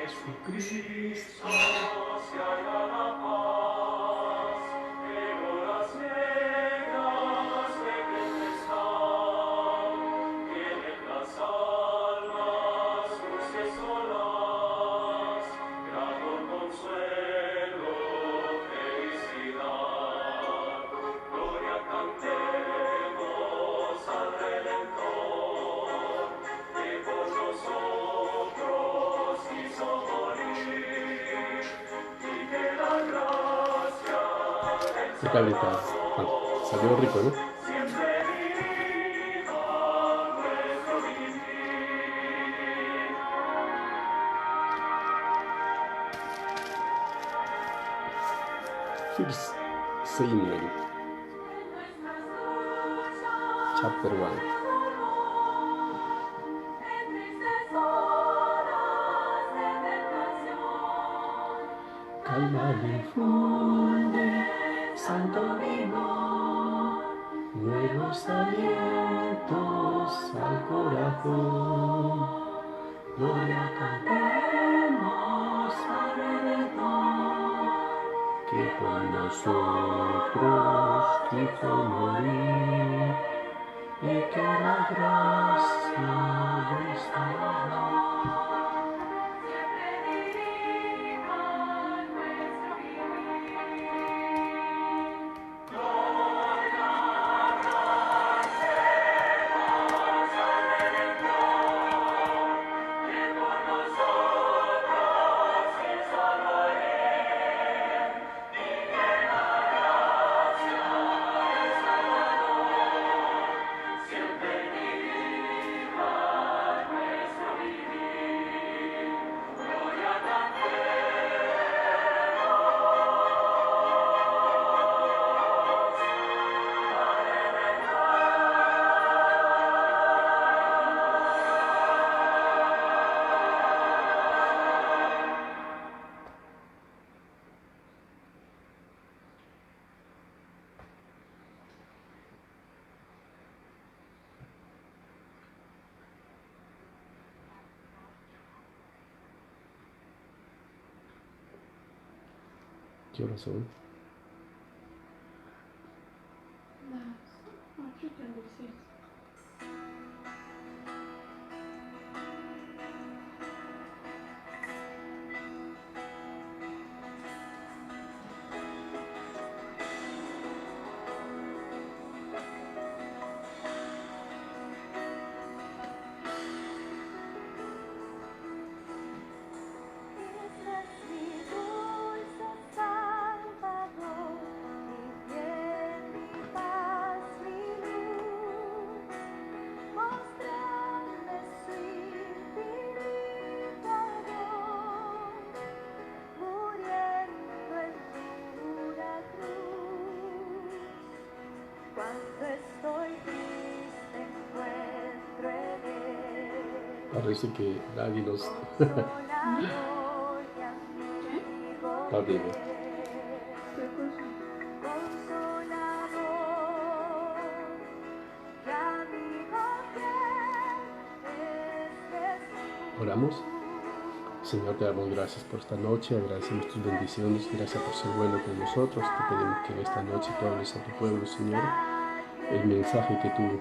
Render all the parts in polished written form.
Jesucristo. ¿Qué tal está? Ah, salió rico, ¿no? First Samuel, chapter 1. Calma infunde, santo vino, nuevos alientos al corazón. Gloria cantemos al Redentor, que por nosotros quiso morir, y que la gracia restaurará. ¿Qué horas son? Las 8:36. Parece que nadie nos... ¿Qué? Está bien. ¿Qué cosa? Oramos. Señor, te damos gracias por esta noche, agradecemos tus bendiciones, gracias por ser bueno con nosotros. Te pedimos que en esta noche tú hables a tu pueblo, Señor. El mensaje que tú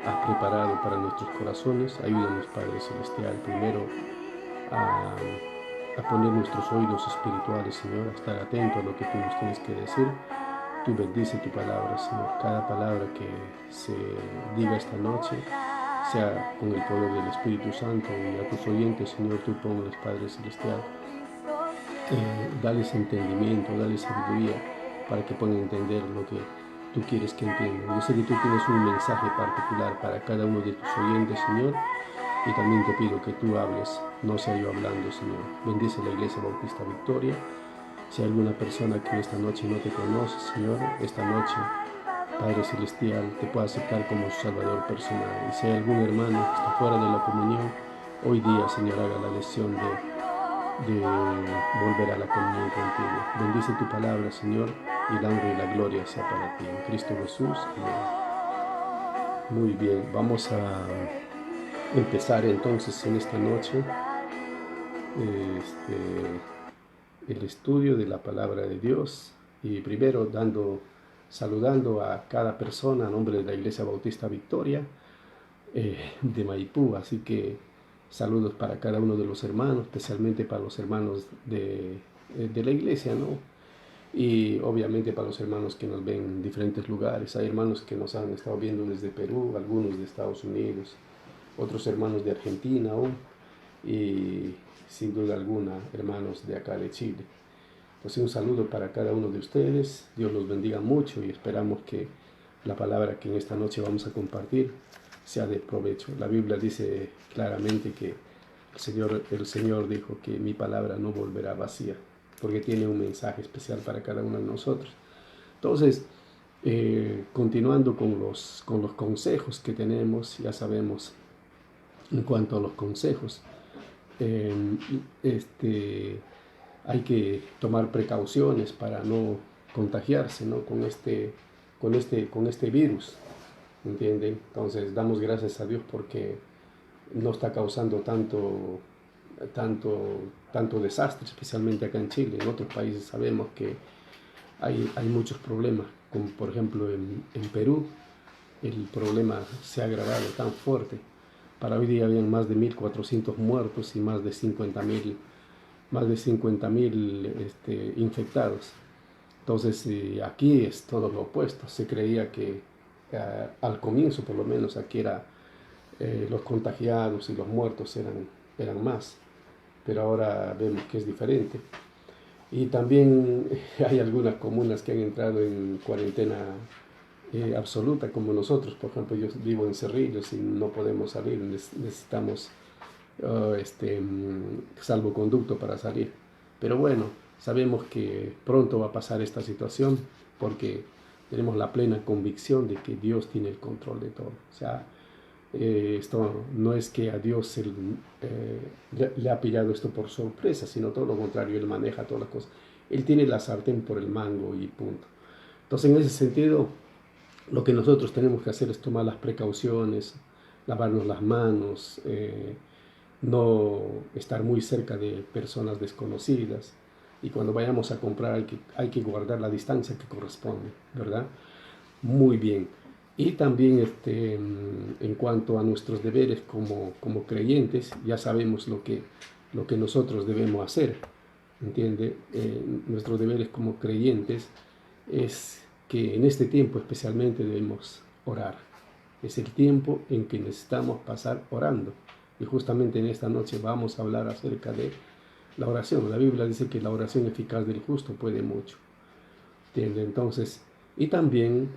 has preparado para nuestros corazones, ayúdanos, Padre Celestial, primero a poner nuestros oídos espirituales, Señor, a estar atento a lo que tú nos tienes que decir. Tú bendice tu palabra, Señor. Cada palabra que se diga esta noche sea con el poder del Espíritu Santo, y a tus oyentes, Señor, tú ponles, Padre Celestial, dales entendimiento, dales sabiduría para que puedan entender lo que tú quieres que entiendan. Yo sé que tú tienes un mensaje particular para cada uno de tus oyentes, Señor, y también te pido que tú hables, no sea yo hablando, Señor. Bendice la Iglesia Bautista Victoria. Si hay alguna persona que esta noche no te conoce, Señor, esta noche, Padre Celestial, te pueda aceptar como su Salvador personal. Y si hay algún hermano que está fuera de la comunión, hoy día, Señor, haga la elección de volver a la comunión contigo. Bendice tu palabra, Señor, y la honra y la gloria sea para ti. En Cristo Jesús. Amén. Muy bien, vamos a empezar entonces en esta noche el estudio de la palabra de Dios y primero saludando a cada persona a nombre de la Iglesia Bautista Victoria de Maipú. Así que saludos para cada uno de los hermanos, especialmente para los hermanos de la iglesia, ¿no? Y obviamente para los hermanos que nos ven en diferentes lugares. Hay hermanos que nos han estado viendo desde Perú, algunos de Estados Unidos, otros hermanos de Argentina aún, y sin duda alguna hermanos de acá de Chile. Entonces un saludo para cada uno de ustedes, Dios los bendiga mucho y esperamos que la palabra que en esta noche vamos a compartir sea de provecho. La Biblia dice claramente que el Señor dijo que mi palabra no volverá vacía, porque tiene un mensaje especial para cada uno de nosotros. Entonces, continuando con los consejos que tenemos, ya sabemos en cuanto a los consejos, hay que tomar precauciones para no contagiarse, ¿no? con este virus, ¿entienden? Entonces damos gracias a Dios porque no está causando tanto desastre, especialmente acá en Chile. En otros países sabemos que hay muchos problemas, como por ejemplo en Perú, el problema se ha agravado tan fuerte. Para hoy día habían más de 1.400 muertos y más de 50.000 infectados. Entonces aquí es todo lo opuesto. Se creía que al comienzo, por lo menos, aquí los contagiados y los muertos eran más, pero ahora vemos que es diferente. Y también hay algunas comunas que han entrado en cuarentena absoluta, como nosotros. Por ejemplo, yo vivo en Cerrillos y no podemos salir, necesitamos salvoconducto para salir. Pero bueno, sabemos que pronto va a pasar esta situación porque tenemos la plena convicción de que Dios tiene el control de todo. O sea, esto no es que a Dios le ha pillado esto por sorpresa, sino todo lo contrario, Él maneja todas las cosas. Él tiene la sartén por el mango y punto. Entonces, en ese sentido, lo que nosotros tenemos que hacer es tomar las precauciones, lavarnos las manos, no estar muy cerca de personas desconocidas, y cuando vayamos a comprar hay que guardar la distancia que corresponde, ¿verdad? Muy bien. Y también en cuanto a nuestros deberes como creyentes, ya sabemos lo que nosotros debemos hacer, ¿entiende? Nuestros deberes como creyentes es que en este tiempo especialmente debemos orar. Es el tiempo en que necesitamos pasar orando. Y justamente en esta noche vamos a hablar acerca de la oración. La Biblia dice que la oración eficaz del justo puede mucho, ¿entiende? Entonces, y también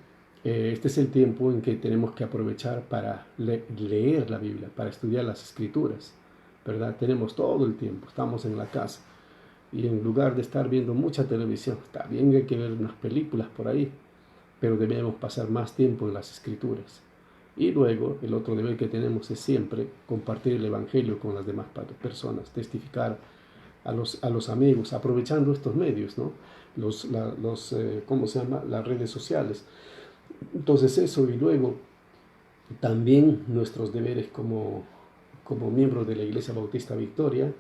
este es el tiempo en que tenemos que aprovechar para leer la Biblia, para estudiar las Escrituras, ¿verdad? Tenemos todo el tiempo, estamos en la casa y en lugar de estar viendo mucha televisión, está bien que hay que ver unas películas por ahí, pero debemos pasar más tiempo en las Escrituras. Y luego el otro deber que tenemos es siempre compartir el Evangelio con las demás personas, testificar a los amigos, aprovechando estos medios, ¿no? ¿Cómo se llama? Las redes sociales. Entonces eso, y luego también nuestros deberes como miembros de la Iglesia Bautista Victoria.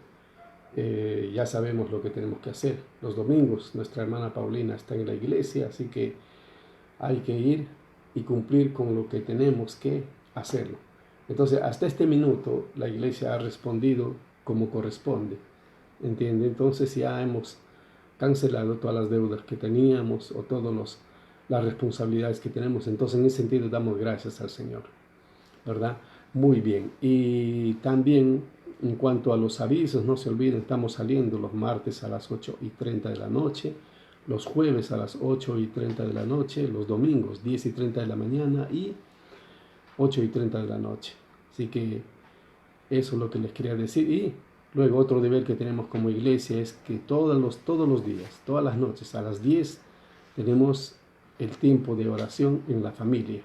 Ya sabemos lo que tenemos que hacer. Los domingos nuestra hermana Paulina está en la iglesia, así que hay que ir y cumplir con lo que tenemos que hacerlo. Entonces, hasta este minuto la iglesia ha respondido como corresponde, ¿entiende? Entonces ya hemos cancelado todas las deudas que teníamos o todas las responsabilidades que tenemos. Entonces, en ese sentido damos gracias al Señor, ¿verdad? Muy bien. Y también en cuanto a los avisos, no se olviden, estamos saliendo los martes a las 8:30 de la noche, los jueves a las 8:30 de la noche, los domingos 10:30 de la mañana y 8:30 de la noche. Así que eso es lo que les quería decir. Y luego otro deber que tenemos como iglesia es que todos los días, todas las noches a las 10 tenemos el tiempo de oración en la familia.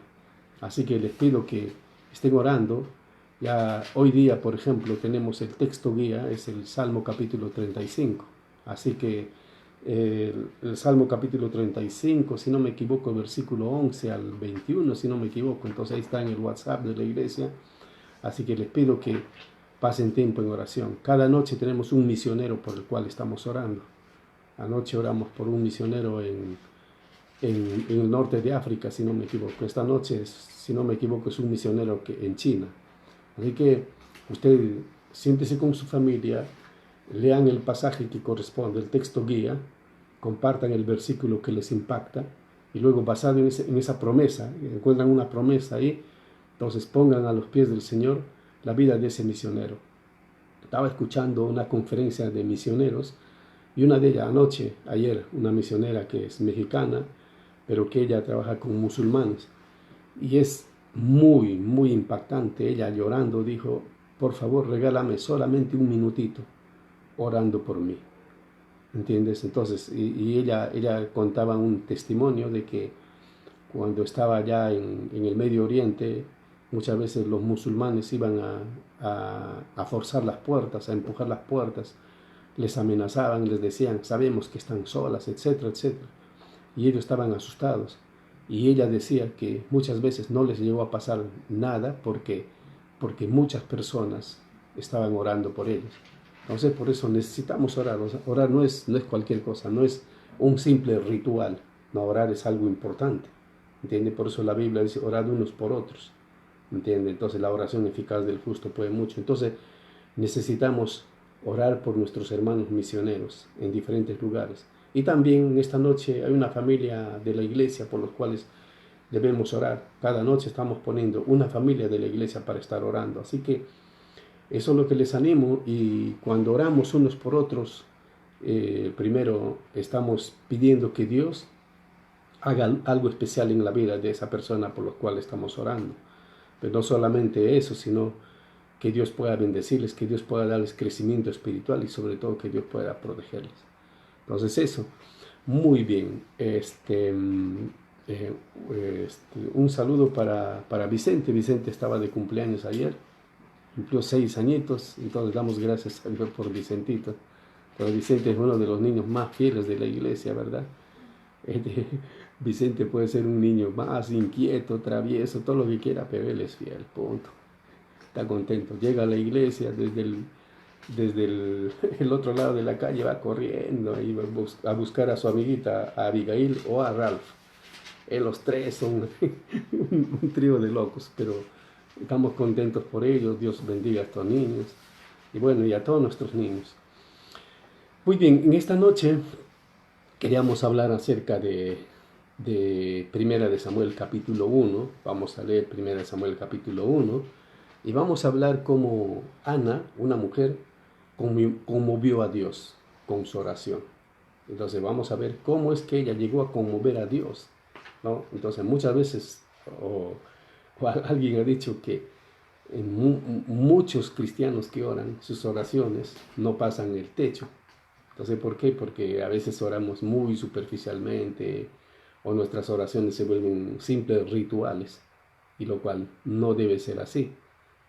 Así que les pido que estén orando. Ya hoy día, por ejemplo, tenemos el texto guía, es el Salmo capítulo 35. Así que el Salmo capítulo 35, si no me equivoco, versículo 11 al 21, si no me equivoco. Entonces ahí está en el WhatsApp de la iglesia. Así que les pido que pasen tiempo en oración. Cada noche tenemos un misionero por el cual estamos orando. Anoche oramos por un misionero en el norte de África, si no me equivoco. Esta noche, si no me equivoco, es un misionero en China. Así que usted siéntese con su familia, lean el pasaje que corresponde, el texto guía, compartan el versículo que les impacta y luego basado en esa promesa, encuentran una promesa ahí, entonces pongan a los pies del Señor la vida de ese misionero. Estaba escuchando una conferencia de misioneros y una de ellas ayer, una misionera que es mexicana, pero que ella trabaja con musulmanes. Y es muy, muy impactante. Ella llorando dijo, por favor, regálame solamente un minutito orando por mí. ¿Entiendes? Entonces, y ella contaba un testimonio de que cuando estaba allá en el Medio Oriente, muchas veces los musulmanes iban a forzar las puertas, a empujar las puertas, les amenazaban, les decían, sabemos que están solas, etcétera, etcétera. Y ellos estaban asustados. Y ella decía que muchas veces no les llegó a pasar nada porque muchas personas estaban orando por ellos. Entonces, por eso necesitamos orar. O sea, orar no es cualquier cosa, no es un simple ritual. No, orar es algo importante. ¿Entiende? Por eso la Biblia dice, orad unos por otros. ¿Entiende? Entonces, la oración eficaz del justo puede mucho. Entonces, necesitamos orar por nuestros hermanos misioneros en diferentes lugares. Y también esta noche hay una familia de la iglesia por los cuales debemos orar. Cada noche estamos poniendo una familia de la iglesia para estar orando. Así que eso es lo que les animo, y cuando oramos unos por otros, primero estamos pidiendo que Dios haga algo especial en la vida de esa persona por la cual estamos orando. Pero no solamente eso, sino que Dios pueda bendecirles, que Dios pueda darles crecimiento espiritual y sobre todo que Dios pueda protegerles. Entonces eso, muy bien. Un saludo para Vicente. Vicente estaba de cumpleaños ayer, cumplió 6 añitos, entonces damos gracias a Dios por Vicentito. Pero Vicente es uno de los niños más fieles de la iglesia, ¿verdad? Vicente puede ser un niño más inquieto, travieso, todo lo que quiera, pero él es fiel, punto. Está contento, llega a la iglesia desde el otro lado de la calle, va corriendo y va a buscar a su amiguita, a Abigail o a Ralph. Los tres son un trío de locos, pero estamos contentos por ellos. Dios bendiga a estos niños y bueno, y a todos nuestros niños. Muy bien, en esta noche queríamos hablar acerca de Primera de Samuel capítulo 1. Vamos a leer Primera de Samuel capítulo 1 y vamos a hablar cómo Ana, una mujer, conmovió a Dios con su oración. Entonces vamos a ver cómo es que ella llegó a conmover a Dios, ¿no? Entonces muchas veces alguien ha dicho que muchos cristianos que oran, sus oraciones no pasan el techo. Entonces, ¿por qué? Porque a veces oramos muy superficialmente o nuestras oraciones se vuelven simples rituales, y lo cual no debe ser así.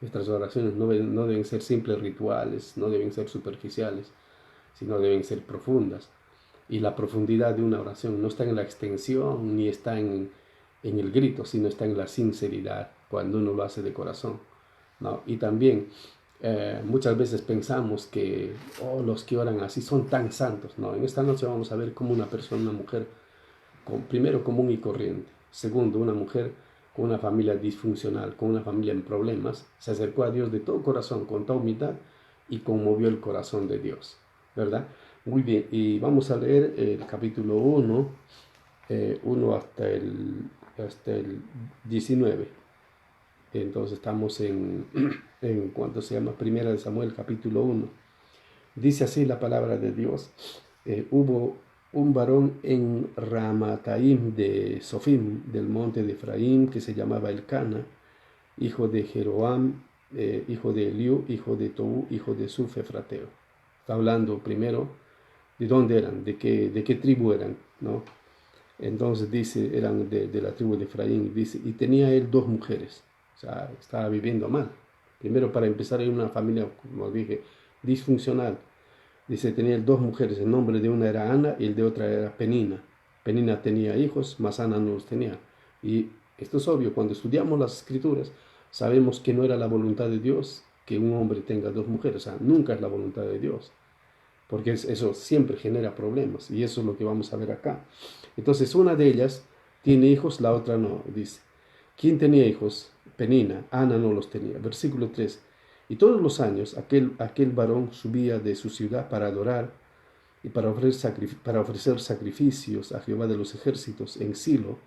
Nuestras oraciones no deben ser simples rituales, no deben ser superficiales, sino deben ser profundas. Y la profundidad de una oración no está en la extensión ni está en el grito, sino está en la sinceridad, cuando uno lo hace de corazón, ¿no? Y también muchas veces pensamos que los que oran así son tan santos, ¿no? En esta noche vamos a ver cómo una persona, una mujer, primero común y corriente, segundo una mujer con una familia disfuncional, con una familia en problemas, se acercó a Dios de todo corazón, con toda humildad, y conmovió el corazón de Dios, ¿verdad? Muy bien, y vamos a leer el capítulo 1, hasta el 19. Entonces estamos en cuanto se llama Primera de Samuel capítulo 1. Dice así la palabra de Dios. Hubo un varón en Ramataim de Sofim, del monte de Efraín, que se llamaba Elcana, hijo de Jeroam, hijo de Eliú, hijo de Tou, hijo de Suf Efrateo. Está hablando primero de dónde eran, de qué tribu eran, ¿no? Entonces dice, eran de la tribu de Efraín, dice, y tenía él 2 mujeres, o sea, estaba viviendo mal. Primero, para empezar, en una familia, como dije, disfuncional. Dice, tenía 2 mujeres, el nombre de una era Ana y el de otra era Penina. Penina tenía hijos, mas Ana no los tenía. Y esto es obvio, cuando estudiamos las escrituras, sabemos que no era la voluntad de Dios que un hombre tenga dos mujeres. O sea, nunca es la voluntad de Dios, porque eso siempre genera problemas, y eso es lo que vamos a ver acá. Entonces, una de ellas tiene hijos, la otra no, dice. ¿Quién tenía hijos? Penina, Ana no los tenía. Versículo 3. Y todos los años aquel varón subía de su ciudad para adorar y para ofrecer sacrificios a Jehová de los ejércitos en Silo,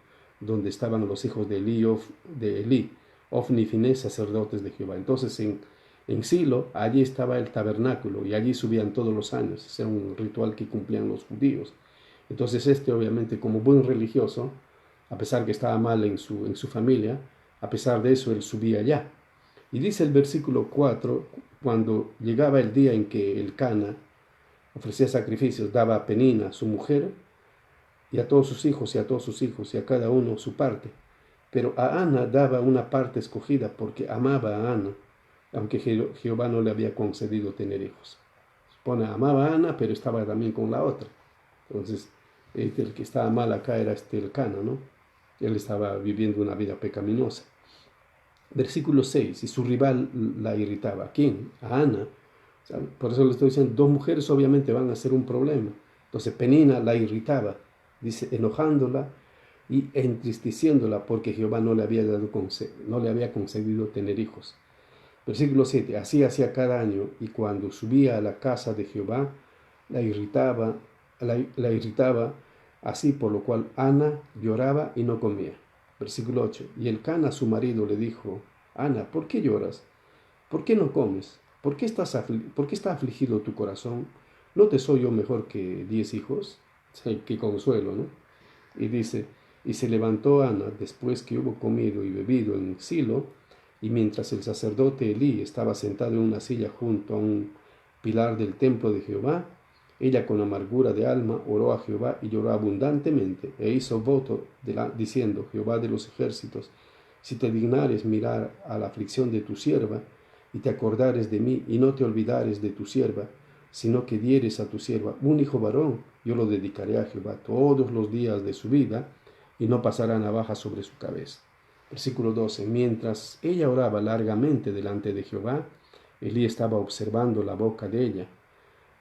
donde estaban los hijos de Elí, Ofni y Finés, sacerdotes de Jehová. Entonces en Silo, allí estaba el tabernáculo, y allí subían todos los años. Ese era un ritual que cumplían los judíos. Entonces obviamente, como buen religioso, a pesar que estaba mal en su familia, a pesar de eso él subía allá. Y dice el versículo 4, cuando llegaba el día en que el Cana ofrecía sacrificios, daba a Penina, su mujer, y a todos sus hijos, y a cada uno su parte. Pero a Ana daba una parte escogida, porque amaba a Ana, aunque Jehová no le había concedido tener hijos. Amaba a Ana, pero estaba también con la otra. Entonces, el que estaba mal acá era el Cana, ¿no? Él estaba viviendo una vida pecaminosa. Versículo 6, y su rival la irritaba. ¿A quién? A Ana. O sea, por eso le estoy diciendo, dos mujeres obviamente van a ser un problema. Entonces Penina la irritaba, dice, enojándola y entristeciéndola, porque Jehová no le había concedido tener hijos. Versículo 7, así hacía cada año, y cuando subía a la casa de Jehová, la irritaba, así por lo cual Ana lloraba y no comía. Versículo 8, y el Cana, su marido, le dijo, Ana, ¿por qué lloras? ¿Por qué no comes? ¿Por qué está afligido tu corazón? ¿No te soy yo mejor que 10 hijos? Qué consuelo, ¿no? Y dice, y se levantó Ana después que hubo comido y bebido en Silo, y mientras el sacerdote Elí estaba sentado en una silla junto a un pilar del templo de Jehová, ella con amargura de alma oró a Jehová y lloró abundantemente, e hizo voto diciendo, Jehová de los ejércitos, si te dignares mirar a la aflicción de tu sierva, y te acordares de mí, y no te olvidares de tu sierva, sino que dieres a tu sierva un hijo varón, yo lo dedicaré a Jehová todos los días de su vida, y no pasará navaja sobre su cabeza. Versículo 12. Mientras ella oraba largamente delante de Jehová, Elí estaba observando la boca de ella.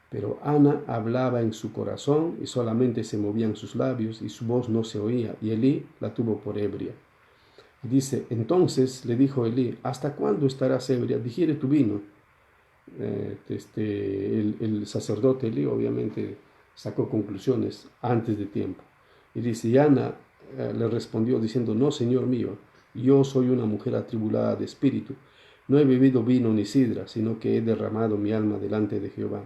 Pero Ana hablaba en su corazón, y solamente se movían sus labios, y su voz no se oía, y Elí la tuvo por ebria. Y dice, entonces le dijo Elí, ¿hasta cuándo estarás ebria? Digiere tu vino. El sacerdote Elí obviamente sacó conclusiones antes de tiempo. Y dice, y Ana le respondió diciendo, no, Señor mío, yo soy una mujer atribulada de espíritu. No he bebido vino ni sidra, sino que he derramado mi alma delante de Jehová.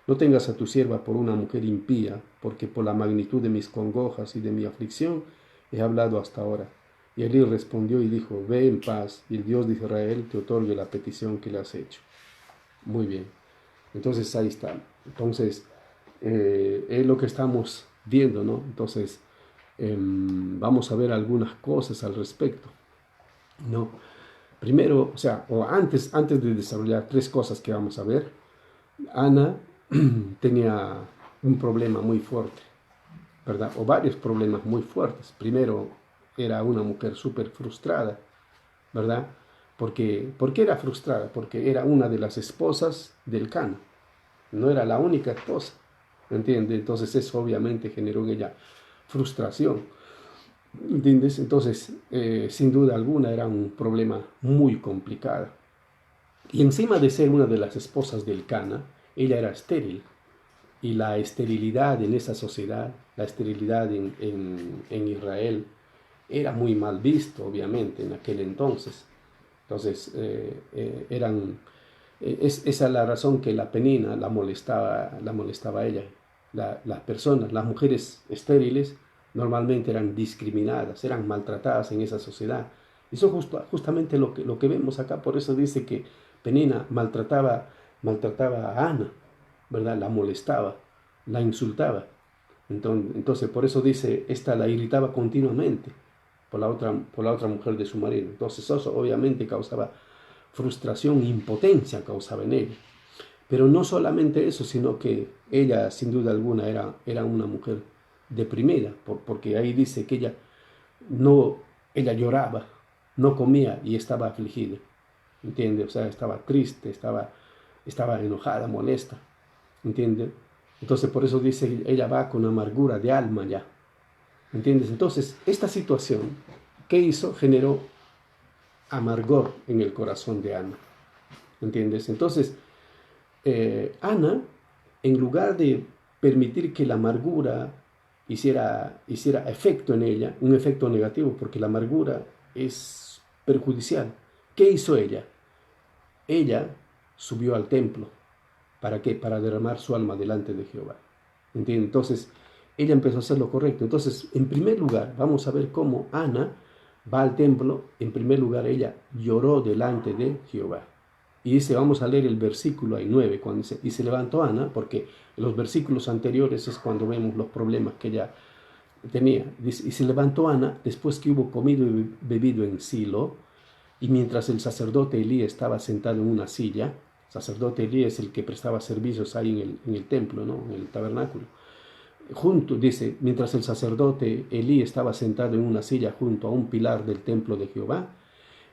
No tengas a tu sierva por una mujer impía, porque por la magnitud de mis congojas y de mi aflicción he hablado hasta ahora. Y Elí respondió y dijo, ve en paz, y el Dios de Israel te otorgue la petición que le has hecho. Muy bien. Entonces ahí está. Entonces, es lo que estamos viendo, ¿no? Entonces, vamos a ver algunas cosas al respecto, ¿no? Primero, antes de desarrollar tres cosas que vamos a ver, Ana tenía un problema muy fuerte, ¿verdad? O varios problemas muy fuertes. Primero, era una mujer súper frustrada, ¿verdad? ¿Por qué era frustrada? Porque era una de las esposas del Cana. No era la única esposa, ¿entiendes? Entonces eso obviamente generó en ella frustración, ¿entiendes? Entonces, sin duda alguna, era un problema muy complicado. Y encima de ser una de las esposas del Cana, ella era estéril. Y la esterilidad en esa sociedad, la esterilidad en Israel, era muy mal visto, obviamente, en aquel entonces. Entonces, esa es la razón que la Penina la molestaba a ella. Las personas, las mujeres estériles, normalmente eran discriminadas, eran maltratadas en esa sociedad. Eso es justamente lo que vemos acá. Por eso dice que Penina maltrataba a Ana, ¿verdad? La molestaba, la insultaba. Entonces por eso dice, esta la irritaba continuamente por la otra mujer de su marido. Entonces eso obviamente causaba frustración, impotencia causaba en ella. Pero no solamente eso, sino que ella sin duda alguna era una mujer deprimida, porque ahí dice que ella lloraba, no comía y estaba afligida. ¿entiendes? O sea, estaba triste, estaba enojada, molesta, ¿entiendes? Entonces por eso dice, ella va con amargura de alma ya, ¿entiendes? Entonces, esta situación, ¿qué hizo? Generó amargor en el corazón de Ana, ¿entiendes? Entonces, Ana, en lugar de permitir que la amargura hiciera efecto en ella, un efecto negativo, porque la amargura es perjudicial, ¿qué hizo ella? Ella subió al templo. ¿Para qué? Para derramar su alma delante de Jehová. ¿Entiendes? Entonces, ella empezó a hacer lo correcto. Entonces, en primer lugar, vamos a ver cómo Ana va al templo. En primer lugar, ella lloró delante de Jehová. Y dice, vamos a leer el versículo ahí 9, cuando dice, y se levantó Ana, porque en los versículos anteriores es cuando vemos los problemas que ella tenía. Dice, y se levantó Ana después que hubo comido y bebido en Silo, y mientras el sacerdote Elí estaba sentado en una silla. El sacerdote Elí es el que prestaba servicios ahí en el templo, ¿no? En el tabernáculo. Dice, mientras el sacerdote Elí estaba sentado en una silla junto a un pilar del templo de Jehová,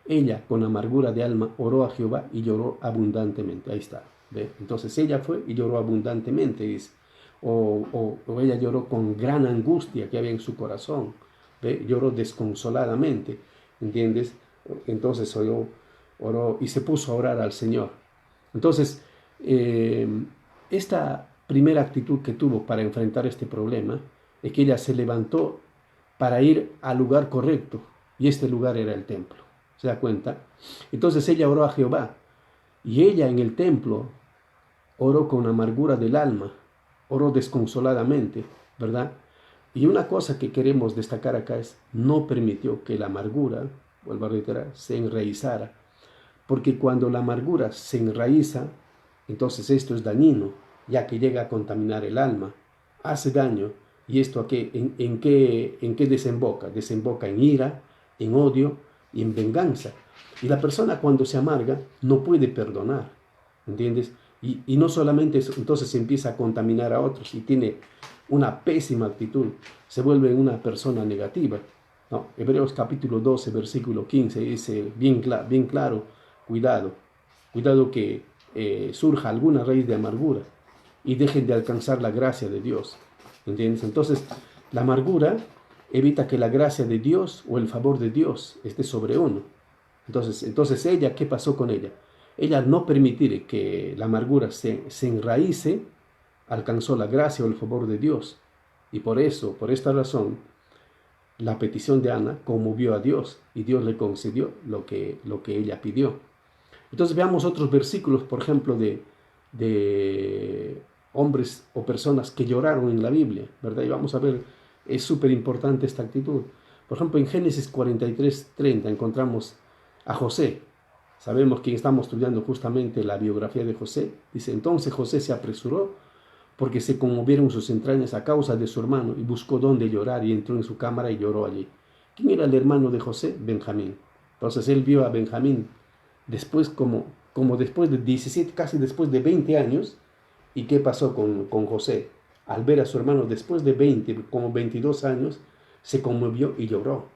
ella con amargura de alma oró a Jehová y lloró abundantemente. Ahí está, ¿ve? Entonces ella fue y lloró abundantemente, dice. O ella lloró con gran angustia que había en su corazón, ¿ve? Lloró desconsoladamente, ¿entiendes? Entonces oró y se puso a orar al Señor. Entonces, esta primera actitud que tuvo para enfrentar este problema es que ella se levantó para ir al lugar correcto, y este lugar era el templo. ¿Se da cuenta? Entonces ella oró a Jehová, y ella en el templo oró con amargura del alma, oró desconsoladamente, ¿verdad? Y una cosa que queremos destacar acá es, no permitió que la amargura, vuelvo a reiterar, se enraizara. Porque cuando la amargura se enraiza, entonces esto es dañino, ya que llega a contaminar el alma, hace daño. ¿Y esto en qué desemboca? Desemboca en ira, en odio y en venganza. Y la persona cuando se amarga no puede perdonar, ¿entiendes? Y no solamente eso, entonces se empieza a contaminar a otros y tiene una pésima actitud, se vuelve una persona negativa. No, Hebreos capítulo 12, versículo 15 dice bien claro, cuidado que surja alguna raíz de amargura y dejen de alcanzar la gracia de Dios, ¿entiendes? Entonces, la amargura evita que la gracia de Dios o el favor de Dios esté sobre uno. Entonces ella, ¿qué pasó con ella? Ella, al no permitir que la amargura se enraice, alcanzó la gracia o el favor de Dios. Y por esta razón, la petición de Ana conmovió a Dios y Dios le concedió lo que ella pidió. Entonces veamos otros versículos, por ejemplo, de hombres o personas que lloraron en la Biblia, ¿verdad? Y vamos a ver, es súper importante esta actitud. Por ejemplo, en Génesis 43:30 encontramos a José. Sabemos que estamos estudiando justamente la biografía de José. Dice, entonces José se apresuró porque se conmovieron sus entrañas a causa de su hermano y buscó dónde llorar y entró en su cámara y lloró allí. ¿Quién era el hermano de José? Benjamín. Entonces él vio a Benjamín después como después de 17, casi después de 20 años. ¿Y qué pasó con José? Al ver a su hermano después de 20, como 22 años, se conmovió y lloró.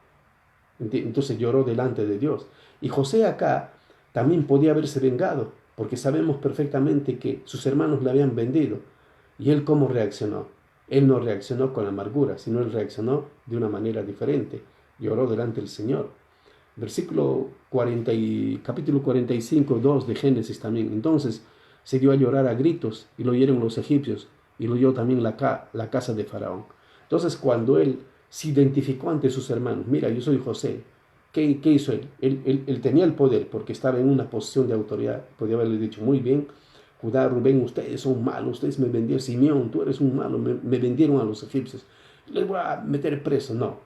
Entonces lloró delante de Dios. Y José acá también podía haberse vengado, porque sabemos perfectamente que sus hermanos le habían vendido. ¿Y él cómo reaccionó? Él no reaccionó con amargura, sino él reaccionó de una manera diferente. Lloró delante del Señor. Versículo 40 capítulo 45, 2 de Génesis también. Entonces se dio a llorar a gritos y lo oyeron los egipcios y lo oyó también la casa de Faraón. Entonces cuando él se identificó ante sus hermanos, mira, yo soy José, ¿qué hizo él? Él tenía el poder porque estaba en una posición de autoridad. Podía haberle dicho, muy bien, Judá, Rubén, ustedes son malos, ustedes me vendieron, Simeón, tú eres un malo, me vendieron a los egipcios, les voy a meter preso. No,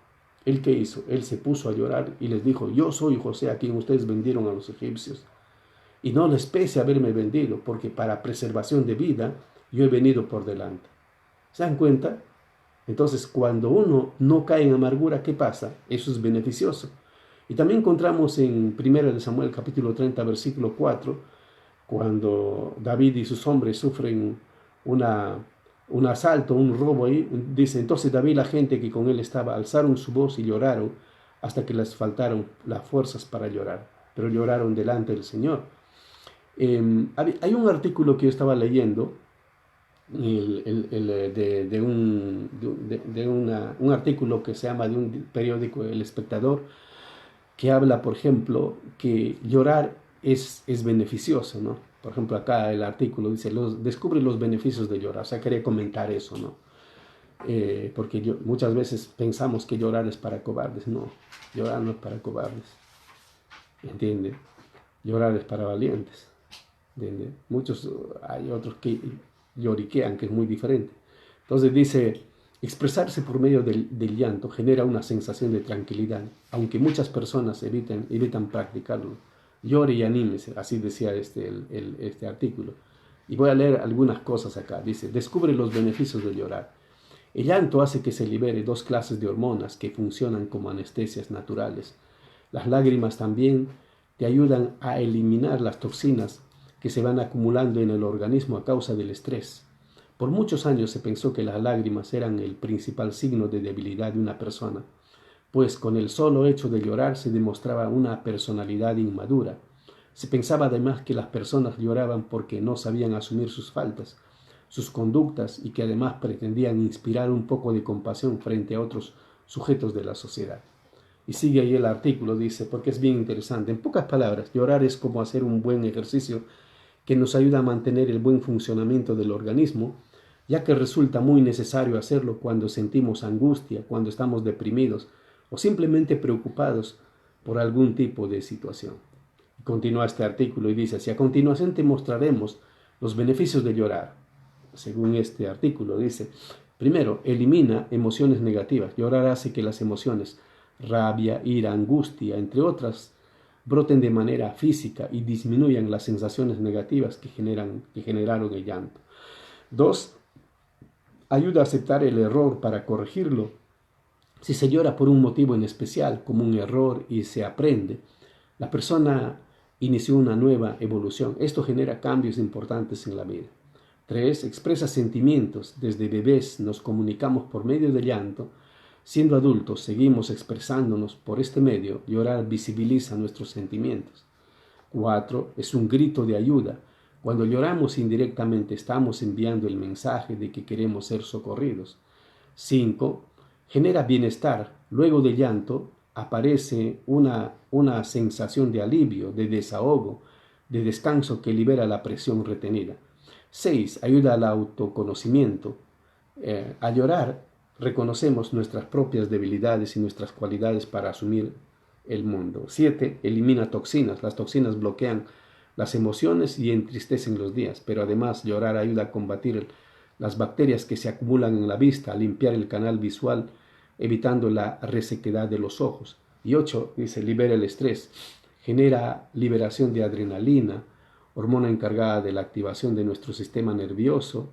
¿él qué hizo? Él se puso a llorar y les dijo, yo soy José a quien ustedes vendieron a los egipcios. Y no les pese haberme vendido, porque para preservación de vida yo he venido por delante. ¿Se dan cuenta? Entonces, cuando uno no cae en amargura, ¿qué pasa? Eso es beneficioso. Y también encontramos en 1 Samuel capítulo 30, versículo 4, cuando David y sus hombres sufren un asalto, un robo ahí, dice, entonces David y la gente que con él estaba alzaron su voz y lloraron hasta que les faltaron las fuerzas para llorar. pero lloraron delante del Señor. Hay un artículo que yo estaba leyendo, un artículo que se llama de un periódico, El Espectador, que habla, por ejemplo, que llorar es beneficioso, ¿no? Por ejemplo, acá el artículo dice, descubre los beneficios de llorar. O sea, quería comentar eso, ¿no? Porque muchas veces pensamos que llorar es para cobardes. No, llorar no es para cobardes. ¿Entiende? Llorar es para valientes. ¿Entiende? Hay otros que lloriquean, que es muy diferente. Entonces dice, expresarse por medio del llanto genera una sensación de tranquilidad, aunque muchas personas evitan practicarlo. Llore y anímese, así decía este artículo. Y voy a leer algunas cosas acá. Dice, descubre los beneficios de llorar. El llanto hace que se libere 2 clases de hormonas que funcionan como anestesias naturales. Las lágrimas también te ayudan a eliminar las toxinas que se van acumulando en el organismo a causa del estrés. Por muchos años se pensó que las lágrimas eran el principal signo de debilidad de una persona, pues con el solo hecho de llorar se demostraba una personalidad inmadura. Se pensaba además que las personas lloraban porque no sabían asumir sus faltas, sus conductas y que además pretendían inspirar un poco de compasión frente a otros sujetos de la sociedad. Y sigue ahí el artículo, dice, porque es bien interesante. En pocas palabras, llorar es como hacer un buen ejercicio que nos ayuda a mantener el buen funcionamiento del organismo, ya que resulta muy necesario hacerlo cuando sentimos angustia, cuando estamos deprimidos o simplemente preocupados por algún tipo de situación. Continúa este artículo y dice así: a continuación te mostraremos los beneficios de llorar. Según este artículo dice, primero, elimina emociones negativas. Llorar hace que las emociones, rabia, ira, angustia, entre otras, broten de manera física y disminuyan las sensaciones negativas que generaron el llanto. 2. Ayuda a aceptar el error para corregirlo. Si se llora por un motivo en especial, como un error, y se aprende, la persona inició una nueva evolución. Esto genera cambios importantes en la vida. 3. Expresa sentimientos. Desde bebés nos comunicamos por medio del llanto. Siendo adultos, seguimos expresándonos por este medio. Llorar visibiliza nuestros sentimientos. 4. Es un grito de ayuda. Cuando lloramos indirectamente, estamos enviando el mensaje de que queremos ser socorridos. 5. Genera bienestar. Luego del llanto aparece una sensación de alivio, de desahogo, de descanso que libera la presión retenida. 6. Ayuda al autoconocimiento. Al llorar, reconocemos nuestras propias debilidades y nuestras cualidades para asumir el mundo. 7. Elimina toxinas. Las toxinas bloquean las emociones y entristecen los días, pero además llorar ayuda a combatir las bacterias que se acumulan en la vista, a limpiar el canal visual, evitando la resequedad de los ojos. Y 8, dice, libera el estrés. Genera liberación de adrenalina, hormona encargada de la activación de nuestro sistema nervioso,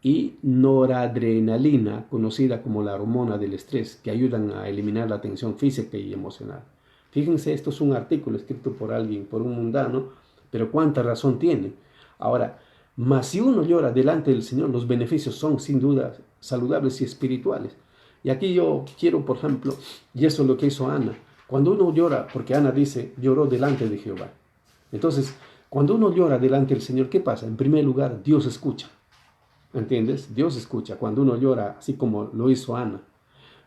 y noradrenalina, conocida como la hormona del estrés, que ayudan a eliminar la tensión física y emocional. Fíjense, esto es un artículo escrito por alguien, por un mundano, pero cuánta razón tiene. Ahora, más si uno llora delante del Señor, los beneficios son sin duda saludables y espirituales. Y aquí yo quiero, por ejemplo, y eso es lo que hizo Ana, cuando uno llora, porque Ana dice, lloró delante de Jehová. Entonces, cuando uno llora delante del Señor, ¿qué pasa? En primer lugar, Dios escucha. ¿Entiendes? Dios escucha cuando uno llora, así como lo hizo Ana.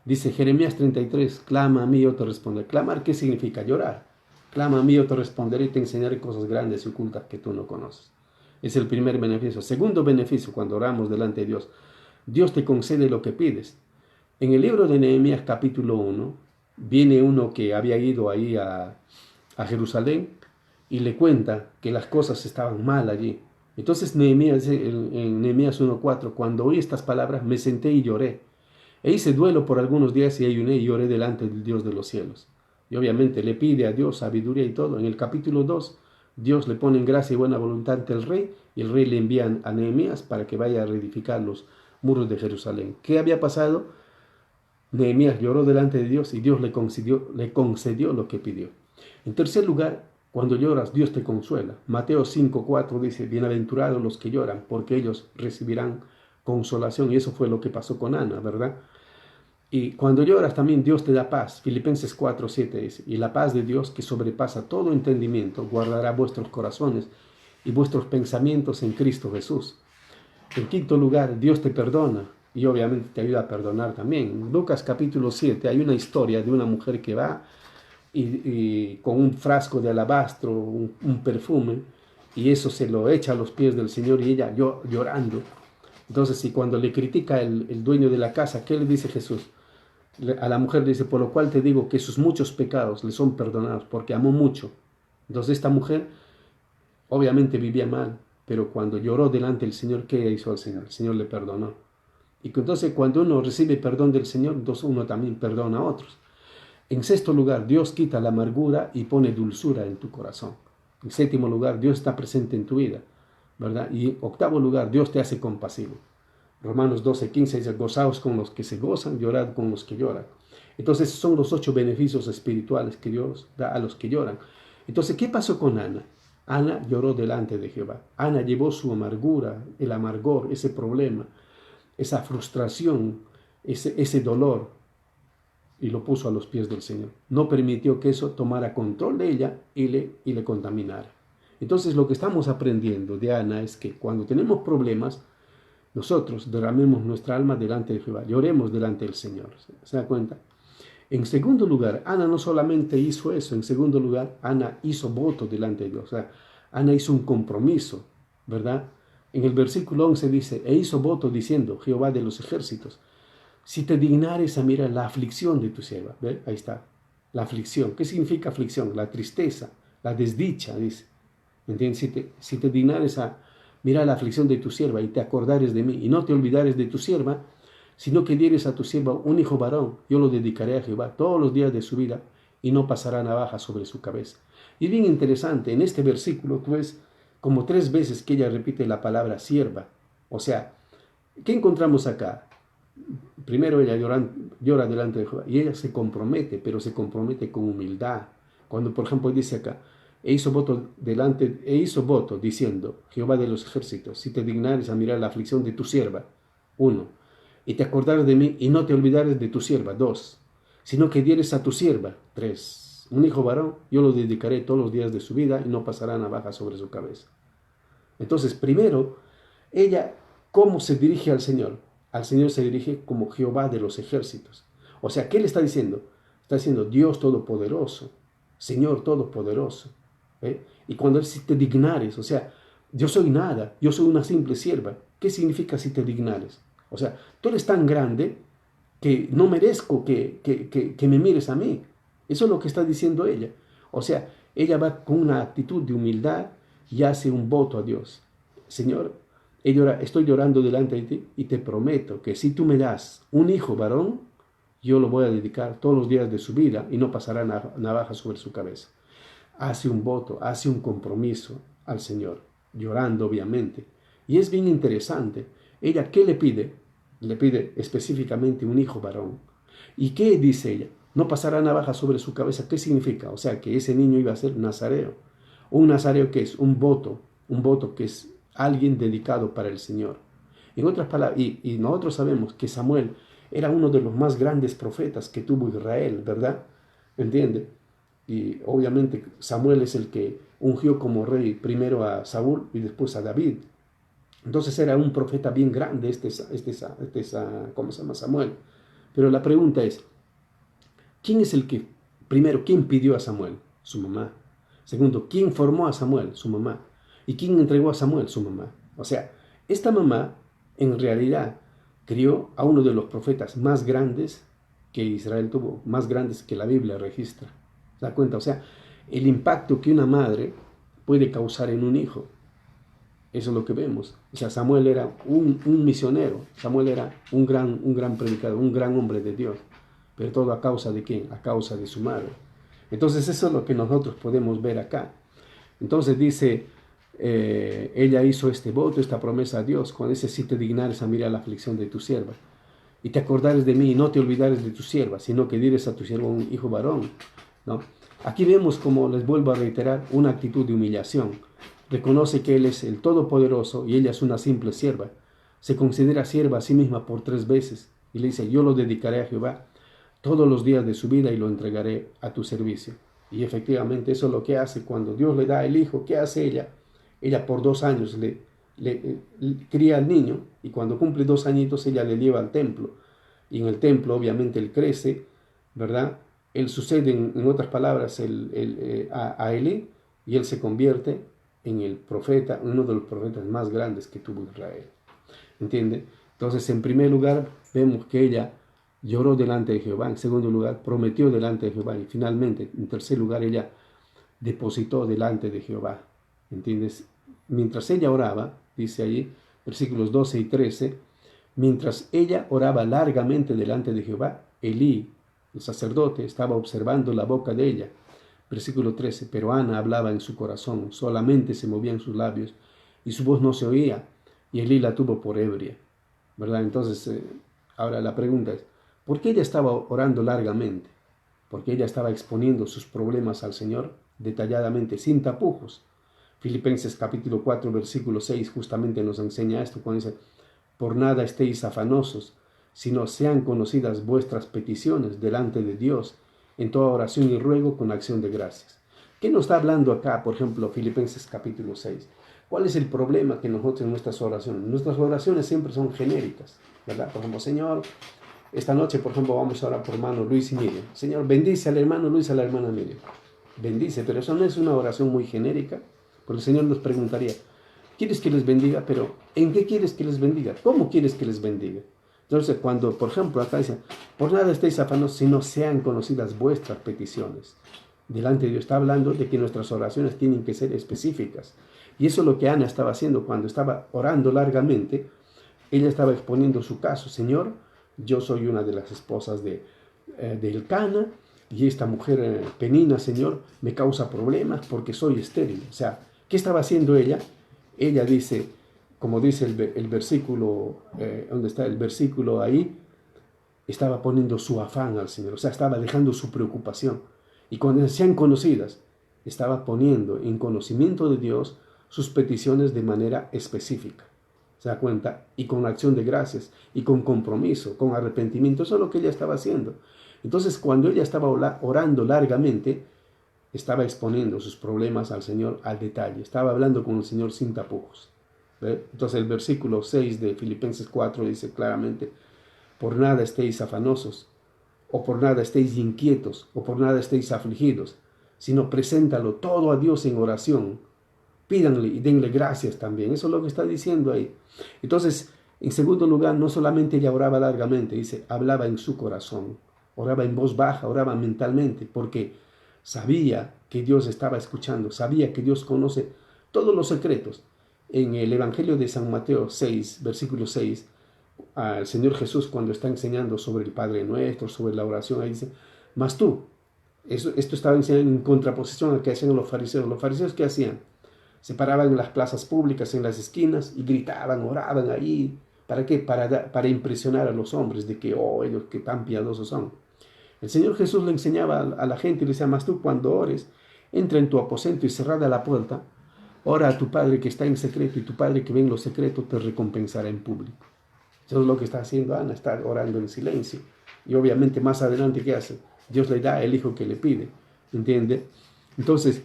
Dice Jeremías 33, clama a mí y yo te responderé. Clamar, ¿qué significa? Llorar. Clama a mí, yo te responderé y te enseñaré cosas grandes y ocultas que tú no conoces. Es el primer beneficio. Segundo beneficio, cuando oramos delante de Dios, Dios te concede lo que pides. En el libro de Nehemías capítulo 1, viene uno que había ido ahí a Jerusalén y le cuenta que las cosas estaban mal allí. Entonces Nehemías, en Nehemías 1:4, cuando oí estas palabras, me senté y lloré. E hice duelo por algunos días y ayuné y lloré delante del Dios de los cielos. Y obviamente le pide a Dios sabiduría y todo. En el capítulo 2, Dios le pone en gracia y buena voluntad ante el rey, y el rey le envía a Nehemías para que vaya a reedificar los muros de Jerusalén. ¿Qué había pasado? Nehemías lloró delante de Dios y Dios le concedió lo que pidió. En tercer lugar, cuando lloras, Dios te consuela. Mateo 5:4 dice, bienaventurados los que lloran, porque ellos recibirán consolación. Y eso fue lo que pasó con Ana, ¿verdad? Y cuando lloras también Dios te da paz. Filipenses 4:7 dice, y la paz de Dios que sobrepasa todo entendimiento guardará vuestros corazones y vuestros pensamientos en Cristo Jesús. En quinto lugar, Dios te perdona y obviamente te ayuda a perdonar también. En Lucas capítulo 7 hay una historia de una mujer que va y con un frasco de alabastro, un perfume, y eso se lo echa a los pies del Señor y ella llorando. Entonces, y cuando le critica el dueño de la casa, ¿qué le dice Jesús? A la mujer le dice, por lo cual te digo que sus muchos pecados le son perdonados, porque amó mucho. Entonces esta mujer obviamente vivía mal, pero cuando lloró delante del Señor, ¿qué hizo el Señor? El Señor le perdonó. Y entonces cuando uno recibe perdón del Señor, entonces uno también perdona a otros. En sexto lugar, Dios quita la amargura y pone dulzura en tu corazón. En séptimo lugar, Dios está presente en tu vida, ¿verdad? Y en octavo lugar, Dios te hace compasivo. Romanos 12:15 dice, gozaos con los que se gozan, llorad con los que lloran. Entonces son los 8 beneficios espirituales que Dios da a los que lloran. Entonces, ¿qué pasó con Ana? Ana lloró delante de Jehová. Ana llevó su amargura, el amargor, ese problema, esa frustración, ese dolor, y lo puso a los pies del Señor. No permitió que eso tomara control de ella y le contaminara. Entonces, lo que estamos aprendiendo de Ana es que cuando tenemos problemas, nosotros derramemos nuestra alma delante de Jehová, lloremos delante del Señor. ¿Se da cuenta? En segundo lugar, Ana no solamente hizo eso, en segundo lugar, Ana hizo voto delante de Dios. O sea, Ana hizo un compromiso, ¿verdad? En el versículo 11 dice, e hizo voto diciendo, Jehová de los ejércitos, si te dignares a mirar la aflicción de tu sierva. ¿Ve? Ahí está, la aflicción. ¿Qué significa aflicción? La tristeza, la desdicha, dice. ¿Entiendes? Si te dignares a mirar la aflicción de tu sierva y te acordares de mí y no te olvidares de tu sierva, sino que dieres a tu sierva un hijo varón, yo lo dedicaré a Jehová todos los días de su vida y no pasará navaja sobre su cabeza. Y es bien interesante, en este versículo tú ves como 3 veces que ella repite la palabra sierva. O sea, ¿qué encontramos acá? Primero ella llora delante de Jehová y ella se compromete, pero se compromete con humildad. Cuando, por ejemplo, dice acá, e hizo voto diciendo, Jehová de los ejércitos, si te dignares a mirar la aflicción de tu sierva, 1, y te acordares de mí y no te olvidares de tu sierva, 2, sino que dieres a tu sierva, 3, un hijo varón, yo lo dedicaré todos los días de su vida y no pasará navaja sobre su cabeza. Entonces, primero, ella, ¿cómo se dirige al Señor? Al Señor se dirige como Jehová de los ejércitos. O sea, ¿qué le está diciendo? Está diciendo Dios Todopoderoso, Señor Todopoderoso. Y cuando él si te dignares, o sea, yo soy nada, yo soy una simple sierva. ¿Qué significa si te dignares? O sea, tú eres tan grande que no merezco que me mires a mí. Eso es lo que está diciendo ella. O sea, ella va con una actitud de humildad y hace un voto a Dios. Señor, estoy llorando delante de ti y te prometo que si tú me das un hijo varón, yo lo voy a dedicar todos los días de su vida y no pasará navaja sobre su cabeza. Hace un voto, hace un compromiso al Señor, llorando obviamente. Y es bien interesante. Ella, ¿qué le pide? Le pide específicamente un hijo varón. ¿Y qué dice ella? No pasará navaja sobre su cabeza. ¿Qué significa? O sea, que ese niño iba a ser nazareo. ¿Un nazareo qué es? Un voto que es alguien dedicado para el Señor. En otras palabras, y nosotros sabemos que Samuel era uno de los más grandes profetas que tuvo Israel, ¿verdad? ¿Entiende? Y obviamente Samuel es el que ungió como rey primero a Saúl y después a David. Entonces era un profeta bien grande ¿cómo se llama? Samuel. Pero la pregunta es, ¿quién es el que, primero, quién pidió a Samuel? Su mamá. Segundo, ¿quién formó a Samuel? Su mamá. ¿Y quién entregó a Samuel? Su mamá. O sea, esta mamá en realidad crió a uno de los profetas más grandes que Israel tuvo, más grandes que la Biblia registra. ¿Se da cuenta? O sea, el impacto que una madre puede causar en un hijo. Eso es lo que vemos. O sea, Samuel era un misionero. Samuel era un gran predicador, un gran hombre de Dios. Pero todo a causa de ¿quién? A causa de su madre. Entonces eso es lo que nosotros podemos ver acá. Entonces dice, ella hizo este voto, esta promesa a Dios, cuando dice, si te dignares a mirar la aflicción de tu sierva, y te acordares de mí, y no te olvidares de tu sierva, sino que dieres a tu sierva un hijo varón, ¿no? Aquí vemos, como les vuelvo a reiterar, una actitud de humillación. Reconoce que Él es el Todopoderoso y ella es una simple sierva. Se considera sierva a sí misma por 3 veces y le dice, yo lo dedicaré a Jehová todos los días de su vida y lo entregaré a tu servicio. Y efectivamente eso es lo que hace cuando Dios le da el hijo. ¿Qué hace ella? Ella por 2 años le cría al niño, y cuando cumple 2 añitos ella le lleva al templo. Y en el templo obviamente él crece, ¿verdad? Él sucede, en otras palabras, a Elí, y él se convierte en el profeta, uno de los profetas más grandes que tuvo Israel. ¿Entiende? Entonces, en primer lugar, vemos que ella lloró delante de Jehová. En segundo lugar, prometió delante de Jehová. Y finalmente, en tercer lugar, ella depositó delante de Jehová. ¿Entiendes? Mientras ella oraba, dice allí, versículos 12 y 13, mientras ella oraba largamente delante de Jehová, Elí, el sacerdote, estaba observando la boca de ella. Versículo 13, pero Ana hablaba en su corazón, solamente se movían sus labios, y su voz no se oía, y Elí la tuvo por ebria, ¿verdad? Entonces, ahora la pregunta es, ¿por qué ella estaba orando largamente? Porque ella estaba exponiendo sus problemas al Señor detalladamente, sin tapujos. Filipenses capítulo 4, versículo 6, justamente nos enseña esto, cuando dice, por nada estéis afanosos, sino sean conocidas vuestras peticiones delante de Dios, en toda oración y ruego con acción de gracias. ¿Qué nos está hablando acá, por ejemplo, Filipenses capítulo 6? ¿Cuál es el problema que nosotros en nuestras oraciones? Nuestras oraciones siempre son genéricas, ¿verdad? Por ejemplo, Señor, esta noche, por ejemplo, vamos a orar por hermano Luis y Miriam. Señor, bendice al hermano Luis y a la hermana Miriam. Bendice, pero eso no es una oración muy genérica, porque el Señor nos preguntaría, ¿quieres que les bendiga? Pero ¿en qué quieres que les bendiga? ¿Cómo quieres que les bendiga? Entonces, cuando, por ejemplo, acá dice, por nada estéis afanosos, sino sean conocidas vuestras peticiones delante de Dios. Está hablando de que nuestras oraciones tienen que ser específicas. Y eso es lo que Ana estaba haciendo cuando estaba orando largamente. Ella estaba exponiendo su caso. Señor, yo soy una de las esposas de Elcana, y esta mujer Penina, Señor, me causa problemas porque soy estéril. O sea, ¿qué estaba haciendo ella? Ella dice, como dice el versículo, ¿dónde está el versículo ahí? Estaba poniendo su afán al Señor, o sea, estaba dejando su preocupación. Y cuando sean conocidas, estaba poniendo en conocimiento de Dios sus peticiones de manera específica. ¿Se da cuenta? Y con acción de gracias, y con compromiso, con arrepentimiento. Eso es lo que ella estaba haciendo. Entonces, cuando ella estaba orando largamente, estaba exponiendo sus problemas al Señor al detalle. Estaba hablando con el Señor sin tapujos. ¿Ve? Entonces, el versículo 6 de Filipenses 4 dice claramente, por nada estéis afanosos, o por nada estéis inquietos, o por nada estéis afligidos, sino preséntalo todo a Dios en oración. Pídanle y denle gracias también. Eso es lo que está diciendo ahí. Entonces, en segundo lugar, no solamente ella oraba largamente, dice, hablaba en su corazón, oraba en voz baja, oraba mentalmente, porque sabía que Dios estaba escuchando, sabía que Dios conoce todos los secretos. En el Evangelio de San Mateo 6, versículo 6, al Señor Jesús, cuando está enseñando sobre el Padre Nuestro, sobre la oración, ahí dice, mas tú, esto estaba enseñando en contraposición a lo que hacían los fariseos. Los fariseos, ¿qué hacían? Se paraban en las plazas públicas, en las esquinas, y gritaban, oraban ahí. ¿Para qué? Para impresionar a los hombres de que, oh, ellos que tan piadosos son. El Señor Jesús le enseñaba a la gente y le decía, mas tú cuando ores, entra en tu aposento y cerrada la puerta, ora a tu Padre que está en secreto, y tu Padre que ve en lo secreto te recompensará en público. Eso es lo que está haciendo Ana, está orando en silencio. Y obviamente más adelante, ¿qué hace? Dios le da el hijo que le pide, ¿entiende? Entonces,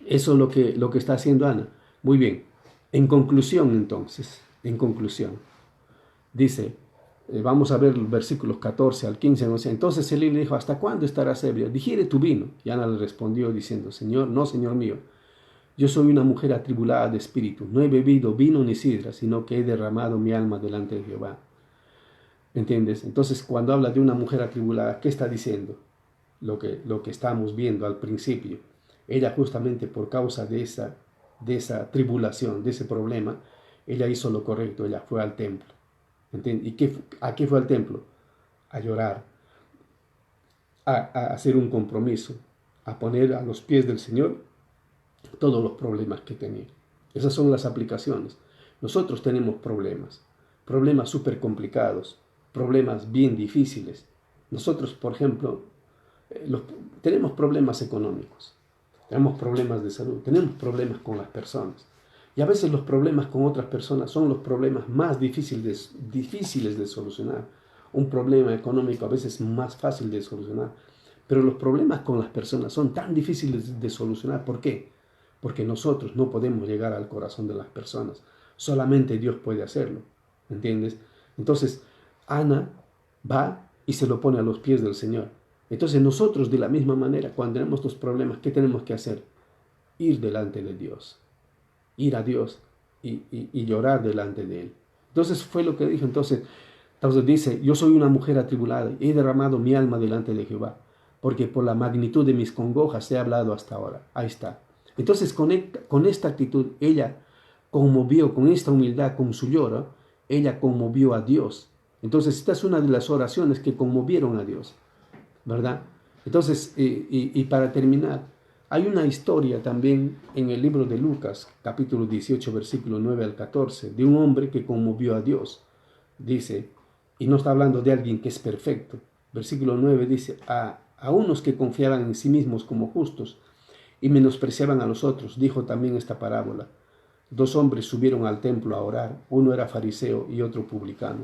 eso es lo que está haciendo Ana. Muy bien. En conclusión, entonces, dice, vamos a ver los versículos 14 al 15. Entonces Elí le dijo, ¿hasta cuándo estarás ebrio? Digiere tu vino. Y Ana le respondió diciendo, Señor, no, Señor mío, yo soy una mujer atribulada de espíritu. No he bebido vino ni sidra, sino que he derramado mi alma delante de Jehová. ¿Entiendes? Entonces, cuando habla de una mujer atribulada, ¿qué está diciendo? Lo que estamos viendo al principio. Ella justamente por causa de esa tribulación, de ese problema, ella hizo lo correcto, ella fue al templo. ¿Entiendes? ¿Y a qué fue al templo? A llorar, a hacer un compromiso, a poner a los pies del Señor todos los problemas que tenía. Esas son las aplicaciones. Nosotros tenemos problemas súper complicados, problemas bien difíciles. Nosotros, por ejemplo, tenemos problemas económicos, tenemos problemas de salud, tenemos problemas con las personas. Y a veces los problemas con otras personas son los problemas más difíciles de solucionar. un problema económico a veces más fácil de solucionar, pero los problemas con las personas son tan difíciles de solucionar. ¿Por qué? Porque nosotros no podemos llegar al corazón de las personas. Solamente Dios puede hacerlo. ¿Entiendes? Entonces, Ana va y se lo pone a los pies del Señor. Entonces nosotros de la misma manera, cuando tenemos estos problemas, ¿qué tenemos que hacer? Ir delante de Dios. Ir a Dios y llorar delante de Él. Entonces fue lo que dijo. Entonces dice, yo soy una mujer atribulada y he derramado mi alma delante de Jehová, porque por la magnitud de mis congojas he hablado hasta ahora. Ahí está. Entonces con esta actitud ella conmovió, con esta humildad, con su lloro, ella conmovió a Dios. Entonces esta es una de las oraciones que conmovieron a Dios, ¿verdad? Entonces, y para terminar, hay una historia también en el libro de Lucas, capítulo 18, versículo 9 al 14, de un hombre que conmovió a Dios. Dice, y no está hablando de alguien que es perfecto. Versículo 9 dice, a unos que confiaban en sí mismos como justos y menospreciaban a los otros, dijo también esta parábola. 2 hombres subieron al templo a orar, uno era fariseo y otro publicano.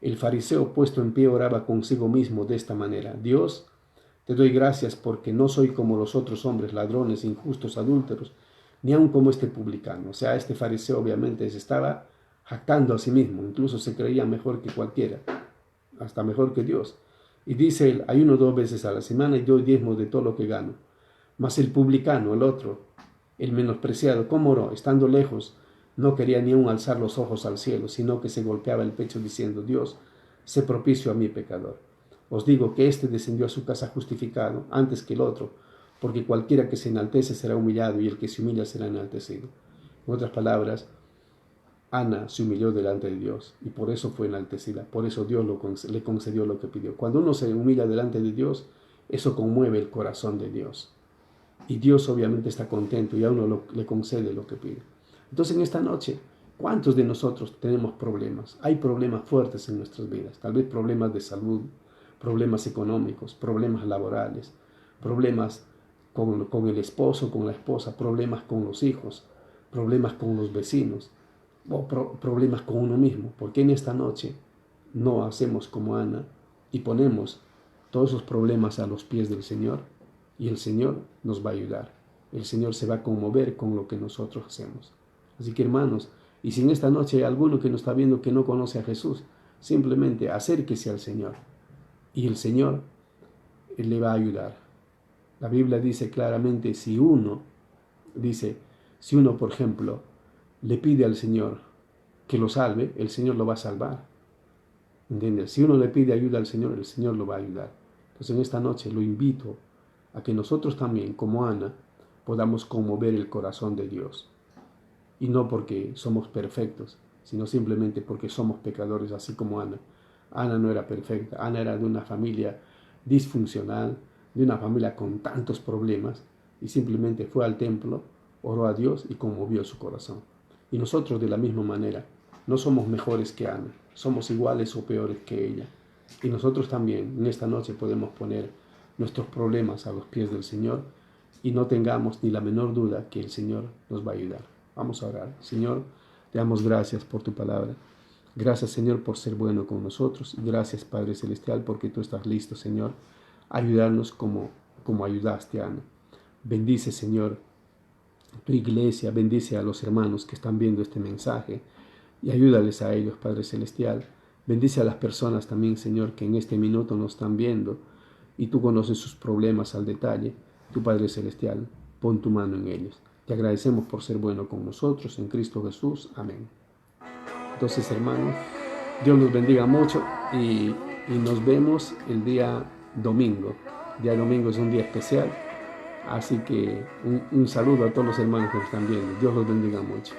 El fariseo puesto en pie oraba consigo mismo de esta manera, Dios, te doy gracias porque no soy como los otros hombres, ladrones, injustos, adúlteros, ni aun como este publicano. O sea, este fariseo obviamente se estaba jactando a sí mismo, incluso se creía mejor que cualquiera, hasta mejor que Dios. Y dice él, ayuno 2 veces a la semana y doy diezmo de todo lo que gano. Mas el publicano, el otro, el menospreciado, ¿cómo oró? Estando lejos, no quería ni aun alzar los ojos al cielo, sino que se golpeaba el pecho diciendo, Dios, sé propicio a mi pecador. Os digo que éste descendió a su casa justificado antes que el otro, porque cualquiera que se enaltece será humillado y el que se humilla será enaltecido. En otras palabras, Ana se humilló delante de Dios y por eso fue enaltecida, por eso Dios le concedió lo que pidió. Cuando uno se humilla delante de Dios, eso conmueve el corazón de Dios. Y Dios obviamente está contento y a uno le concede lo que pide. Entonces en esta noche, ¿cuántos de nosotros tenemos problemas? Hay problemas fuertes en nuestras vidas, tal vez problemas de salud, problemas económicos, problemas laborales, problemas con el esposo, con la esposa, problemas con los hijos, problemas con los vecinos, o problemas con uno mismo. ¿Por qué en esta noche no hacemos como Ana y ponemos todos esos problemas a los pies del Señor? Y el Señor nos va a ayudar. El Señor se va a conmover con lo que nosotros hacemos. Así que hermanos, y si en esta noche hay alguno que nos está viendo que no conoce a Jesús, simplemente acérquese al Señor. Y el Señor le va a ayudar. La Biblia dice claramente, si uno, por ejemplo, le pide al Señor que lo salve, el Señor lo va a salvar. ¿Entiendes? Si uno le pide ayuda al Señor, el Señor lo va a ayudar. Entonces en esta noche lo invito a que nosotros también, como Ana, podamos conmover el corazón de Dios. Y no porque somos perfectos, sino simplemente porque somos pecadores, así como Ana. Ana no era perfecta, Ana era de una familia disfuncional, de una familia con tantos problemas, y simplemente fue al templo, oró a Dios y conmovió su corazón. Y nosotros de la misma manera, no somos mejores que Ana, somos iguales o peores que ella. Y nosotros también en esta noche podemos poner nuestros problemas a los pies del Señor y no tengamos ni la menor duda que el Señor nos va a ayudar. Vamos a orar. Señor, te damos gracias por tu palabra. Gracias, Señor, por ser bueno con nosotros. Y gracias, Padre Celestial, porque tú estás listo, Señor, a ayudarnos como ayudaste a Ana. Bendice, Señor, tu iglesia, bendice a los hermanos que están viendo este mensaje y ayúdales a ellos, Padre Celestial. Bendice a las personas también, Señor, que en este minuto nos están viendo y tú conoces sus problemas al detalle. Tu Padre Celestial, pon tu mano en ellos. Te agradecemos por ser bueno con nosotros, en Cristo Jesús. Amén. Entonces, hermanos, Dios nos bendiga mucho y nos vemos el día domingo. El día domingo es un día especial, así que un saludo a todos los hermanos que nos están viendo. Dios los bendiga mucho.